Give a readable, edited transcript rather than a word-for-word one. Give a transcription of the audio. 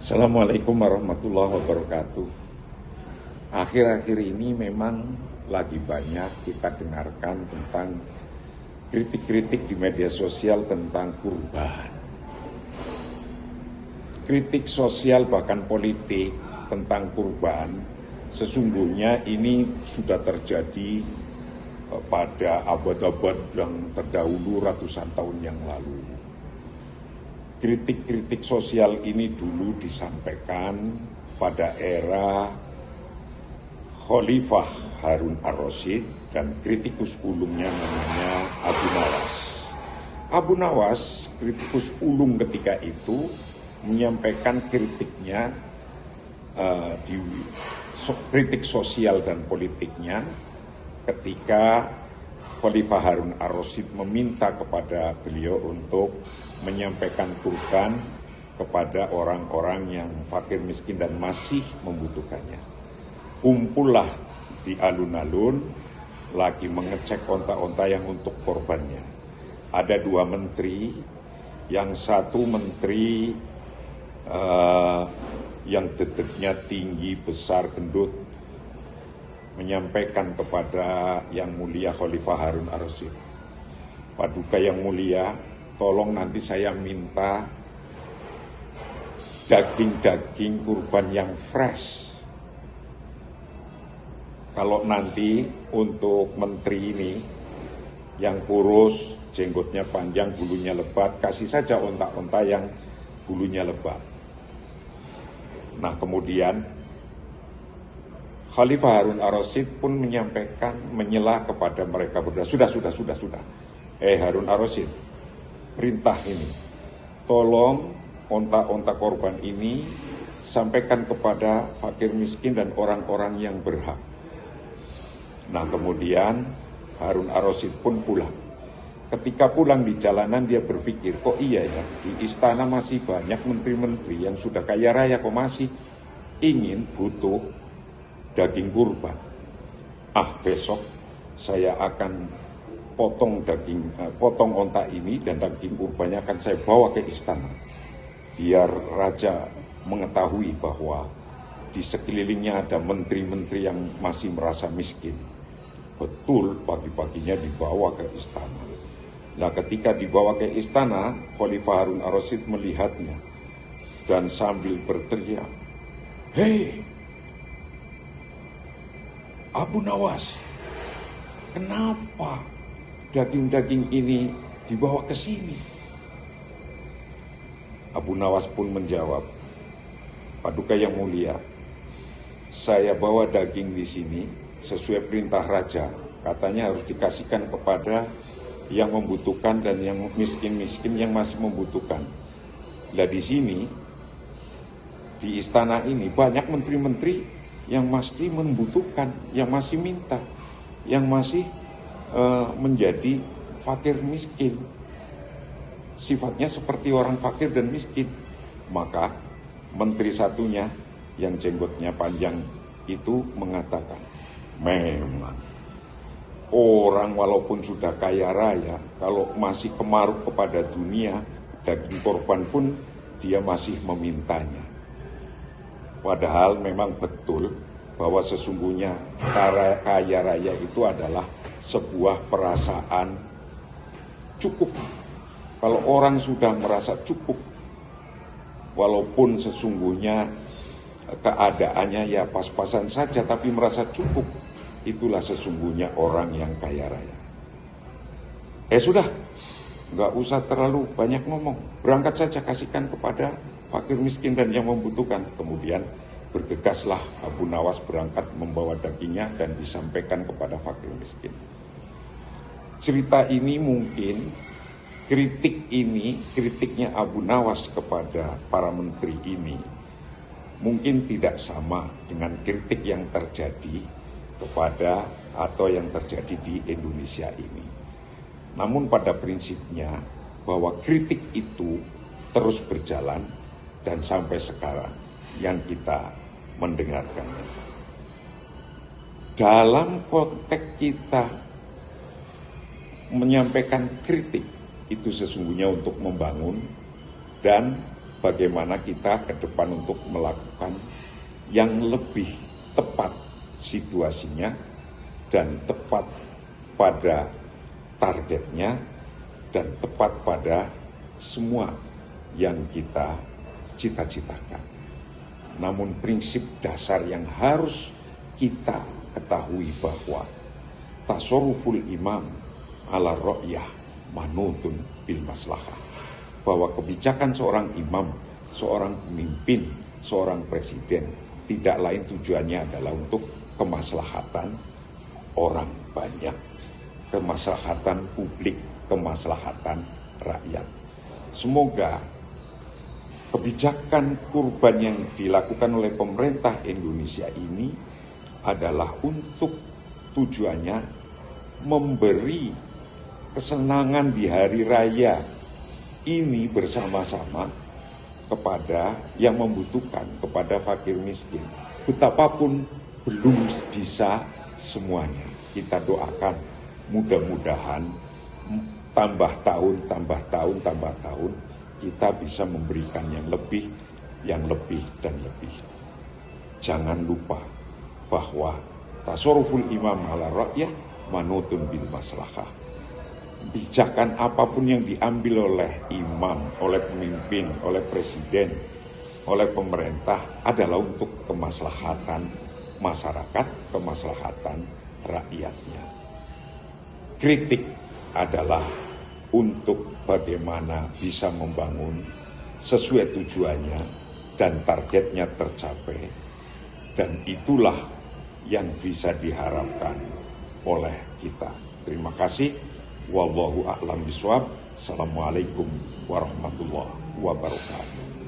Assalamualaikum warahmatullahi wabarakatuh. Akhir-akhir ini memang lagi banyak kita dengarkan tentang kritik-kritik di media sosial tentang kurban. Kritik sosial bahkan politik tentang kurban sesungguhnya ini sudah terjadi pada abad-abad yang terdahulu ratusan tahun yang lalu. Kritik-kritik sosial ini dulu disampaikan pada era Khalifah Harun ar-Rasyid dan kritikus ulungnya namanya Abu Nawas. Abu Nawas, kritikus ulung ketika itu, menyampaikan kritiknya di kritik sosial dan politiknya ketika Khalifah Harun ar-Rasyid meminta kepada beliau untuk menyampaikan kurban kepada orang-orang yang fakir miskin dan masih membutuhkannya. Kumpullah di alun-alun lagi mengecek onta-onta yang untuk korbannya. Ada dua menteri, yang satu menteri yang dedeknya tinggi, besar, gendut, menyampaikan kepada yang mulia Khalifah Harun ar-Rasyid, Paduka yang mulia, tolong nanti saya minta daging-daging kurban yang fresh. Kalau nanti untuk menteri ini yang kurus, jenggotnya panjang, bulunya lebat, kasih saja onta-onta yang bulunya lebat. Nah, kemudian Khalifah Harun ar-Rasyid pun menyampaikan, menyela kepada mereka berdua, sudah. Harun ar-Rasyid, perintah ini, tolong onta-onta korban ini sampaikan kepada fakir miskin dan orang-orang yang berhak. Nah, kemudian Harun ar-Rasyid pun pulang. Ketika pulang di jalanan dia berpikir, kok iya ya, di istana masih banyak menteri-menteri yang sudah kaya raya kok masih ingin butuh daging kurban. Besok saya akan potong onta ini dan daging kurbannya akan saya bawa ke istana. Biar raja mengetahui bahwa di sekelilingnya ada menteri-menteri yang masih merasa miskin. Betul, pagi-paginya dibawa ke istana. Nah, ketika dibawa ke istana, Khalifah Harun ar-Rasyid melihatnya dan sambil berteriak, "Hei, Abu Nawas, kenapa daging-daging ini dibawa ke sini?" Abu Nawas pun menjawab, "Paduka yang mulia, saya bawa daging di sini sesuai perintah raja. Katanya harus dikasihkan kepada yang membutuhkan dan yang miskin-miskin yang masih membutuhkan. Lah di sini, di istana ini banyak menteri-menteri yang masih membutuhkan, yang masih minta, yang masih menjadi fakir miskin. Sifatnya seperti orang fakir dan miskin." Maka menteri satunya yang jenggotnya panjang itu mengatakan, "Memang orang walaupun sudah kaya raya, kalau masih kemaruk kepada dunia, daging korban pun dia masih memintanya." Padahal memang betul bahwa sesungguhnya kaya raya itu adalah sebuah perasaan cukup. Kalau orang sudah merasa cukup, walaupun sesungguhnya keadaannya ya pas-pasan saja, tapi merasa cukup, itulah sesungguhnya orang yang kaya raya. Sudah, nggak usah terlalu banyak ngomong, berangkat saja kasihkan kepada fakir miskin dan yang membutuhkan. Kemudian bergegaslah Abu Nawas berangkat membawa dagingnya dan disampaikan kepada fakir miskin. Cerita ini mungkin, kritiknya Abu Nawas kepada para menteri ini mungkin tidak sama dengan kritik yang terjadi kepada atau yang terjadi di Indonesia ini. Namun pada prinsipnya bahwa kritik itu terus berjalan dan sampai sekarang yang kita mendengarkannya. Dalam konteks kita menyampaikan kritik itu sesungguhnya untuk membangun dan bagaimana kita ke depan untuk melakukan yang lebih tepat situasinya dan tepat pada targetnya dan tepat pada semua yang kita cita-citakan. Namun prinsip dasar yang harus kita ketahui bahwa tasarruful imam ala ra'yah manutun bil maslahah. Bahwa kebijakan seorang imam, seorang pemimpin, seorang presiden tidak lain tujuannya adalah untuk kemaslahatan orang banyak, kemaslahatan publik, kemaslahatan rakyat. Semoga kebijakan kurban yang dilakukan oleh pemerintah Indonesia ini adalah untuk tujuannya memberi kesenangan di hari raya ini bersama-sama kepada yang membutuhkan, kepada fakir miskin. Betapapun belum bisa semuanya. Kita doakan mudah-mudahan tambah tahun, kita bisa memberikan yang lebih, dan lebih. Jangan lupa bahwa tasarruful imam ala ra'yah manutun bil maslahah. Kebijakan apapun yang diambil oleh imam, oleh pemimpin, oleh presiden, oleh pemerintah adalah untuk kemaslahatan masyarakat, kemaslahatan rakyatnya. Kritik adalah untuk bagaimana bisa membangun sesuai tujuannya dan targetnya tercapai, dan itulah yang bisa diharapkan oleh kita. Terima kasih. Wallahu a'lam bishawab. Assalamualaikum warahmatullahi wabarakatuh.